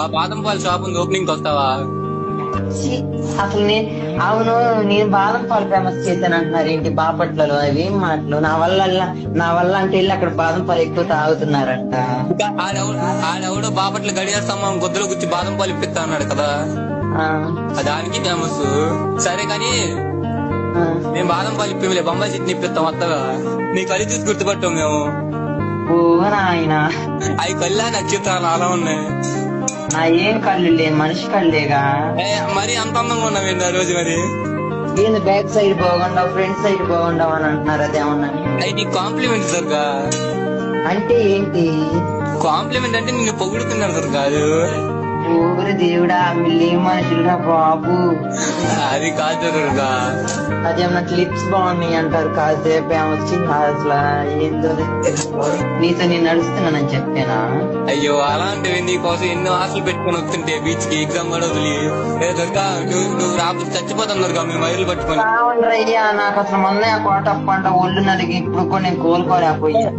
మా బాదం పాలు షాప్ ఉంది, ఓపెనింగ్ వస్తావా? ఛీ, అసలు అవును, నేను బాదం పాలు ఫేమస్ చేశాను అంటున్నారు ఏంటి బాపట్లలో? అవి ఏం మాటలు? నా వల్ల అంటే వెళ్ళి అక్కడ బాదం పాలు ఎక్కువ తాగుతున్నారంట. ఆడెవడో బాపట్ల గడియాస్తామా గొద్దులో గుచ్చి బాదం పాలు ఇప్పిస్తా అన్నాడు కదా, ఆ, దానికి ఫేమస్. సరే కానీ ఆ. మేము బాదం పాలు ఇప్పి బొంబాయి చట్నీ ఇప్పిస్తాం వస్తావా? నీ కళ్ళు చూసి గుర్తుపట్టాం మేము. ఓ నాయన, అవి కళ్ళా నచ్చుతాను అలా ఉన్నాయి. నా ఏం కళ్ళు లేదు, మనిషి కళ్ళేగా. మరి అంత అందంగా ఉన్నావేంటి ఆ రోజు? మరి ఏంది బ్యాక్ సైడ్ బాగుండవు, ఫ్రంట్ సైడ్ బాగుండవు అని అంటున్నారు, అదేమన్నా? అవి నీకు కాంప్లిమెంట్ దుర్గా. అంటే ఏంటి? కాంప్లిమెంట్ అంటే నిన్ను పొగుడుతున్నారు దుర్గా. అది ఊరి దేవుడా, వీళ్ళు ఏం మనుషులుగా బాబు. అది కాదు దుర్గా. అదేమన్నా క్లిప్స్ బాగున్నాయి అంటారు, కాసేపు ఏమొచ్చి అసలు ఏందో నీతో నేను నడుస్తున్నానని చెప్పానా? అయ్యో అలాంటివి నీకోసం ఎన్నో ఆశలు పెట్టుకుని వస్తుంటే బీచ్ కి ఎగ్జామ్ కూడా వదిలి దుర్గా నువ్వు రాబోతు చచ్చిపోతాను దుర్గా మేము వైర్లు పట్టుకొని. అయ్యా, నాకు అసలు మొన్న కోట పంట ఒళ్ళు నలిగి ఇప్పుడు కూడా నేను కోలుకోలేకపోయా.